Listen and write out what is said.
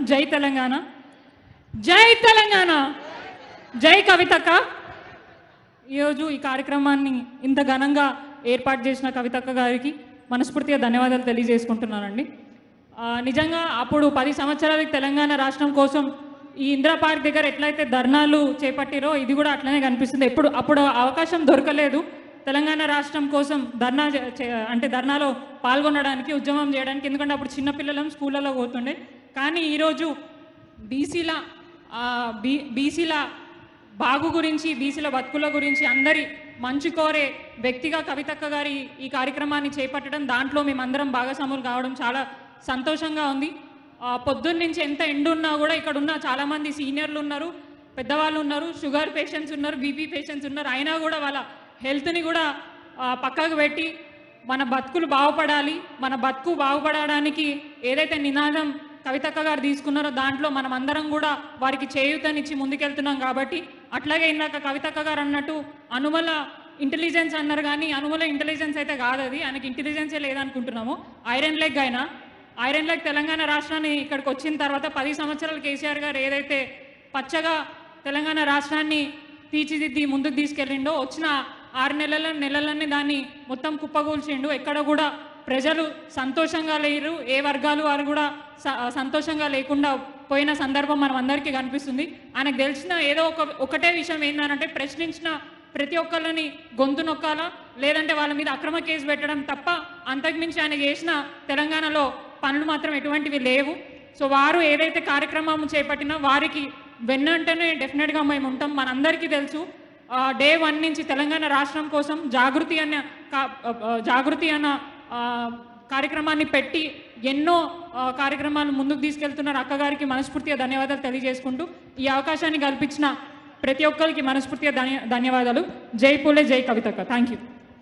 జై తెలంగాణ, జై తెలంగాణ, జై కవితక్క. ఈరోజు ఈ కార్యక్రమాన్ని ఇంత ఘనంగా ఏర్పాటు చేసిన కవితక్క గారికి మనస్ఫూర్తిగా ధన్యవాదాలు తెలియజేసుకుంటున్నానండి. నిజంగా అప్పుడు 10 సంవత్సరాలకి తెలంగాణ రాష్ట్రం కోసం ఈ ఇందిరా పార్క్ దగ్గర ఎట్లయితే ధర్నాలు చేపట్టిరో ఇది కూడా అట్లనే కనిపిస్తుంది. అప్పుడు అవకాశం దొరకలేదు తెలంగాణ రాష్ట్రం కోసం ధర్నాలో పాల్గొనడానికి, ఉద్యమం చేయడానికి. ఎందుకంటే అప్పుడు చిన్నపిల్లలం స్కూళ్ళలో పోతుండే. కానీ ఈరోజు బీసీల బాగు గురించి, బీసీల బతుకుల గురించి అందరి మంచి కోరే వ్యక్తిగా కవితక్క గారి ఈ కార్యక్రమాన్ని చేపట్టడం, దాంట్లో మేమందరం భాగస్వాములు కావడం చాలా సంతోషంగా ఉంది. పొద్దున్న నుంచి ఎంత ఎండున్నా కూడా ఇక్కడ ఉన్న చాలామంది సీనియర్లు ఉన్నారు, పెద్దవాళ్ళు ఉన్నారు, షుగర్ పేషెంట్స్ ఉన్నారు, బీపీ పేషెంట్స్ ఉన్నారు. అయినా కూడా వాళ్ళ హెల్త్ని కూడా పక్కకు పెట్టి మన బతుకులు బాగుపడాలి, మన బతుకు బాగుపడడానికి ఏదైతే నినాదం కవితక్క గారు తీసుకున్నారో దాంట్లో మనం అందరం కూడా వారికి చేయూతనిచ్చి ముందుకెళ్తున్నాం. కాబట్టి అట్లాగే ఇందాక కవితక్క గారు అన్నట్టు అనుమల ఇంటెలిజెన్స్ అన్నారు, కానీ అనుమల ఇంటెలిజెన్స్ అయితే కాదు, అది ఆయనకి ఇంటెలిజెన్సే లేదనుకుంటున్నాము. ఐరన్ లెగ్ తెలంగాణ రాష్ట్రాన్ని ఇక్కడికి వచ్చిన తర్వాత 10 సంవత్సరాలు కేసీఆర్ గారు ఏదైతే పచ్చగా తెలంగాణ రాష్ట్రాన్ని తీర్చిదిద్ది ముందుకు తీసుకెళ్ళిండో, వచ్చిన 6 నెలలన్నీ దాన్ని మొత్తం కుప్పగూల్చిండు. ఎక్కడ కూడా ప్రజలు సంతోషంగా లేరు, ఏ వర్గాలు వారు కూడా సంతోషంగా లేకుండా పోయిన సందర్భం మనం అందరికీ కనిపిస్తుంది. ఆయనకు తెలిసిన ఒకటే విషయం ఏంటంటే, ప్రశ్నించిన ప్రతి ఒక్కళ్ళని గొంతు నొక్కాలా, లేదంటే వాళ్ళ మీద అక్రమ కేసు పెట్టడం తప్ప అంతకుమించి ఆయన చేసిన తెలంగాణలో పనులు మాత్రం ఎటువంటివి లేవు. సో వారు ఏదైతే కార్యక్రమం చేపట్టినా వారికి వెన్నంటనే డెఫినెట్గా మేము ఉంటాం. మనందరికీ తెలుసు, డే 1 నుంచి తెలంగాణ రాష్ట్రం కోసం జాగృతి అన్న కార్యక్రమాన్ని పెట్టి ఎన్నో కార్యక్రమాలు ముందుకు తీసుకెళ్తున్నారు. అక్కగారికి మనస్ఫూర్తిగా ధన్యవాదాలు తెలియజేసుకుంటూ ఈ అవకాశాన్ని కల్పించిన ప్రతి ఒక్కరికి మనస్ఫూర్తిగా ధన్యవాదాలు. జై పూలే, జై కవితక్క. Thank you.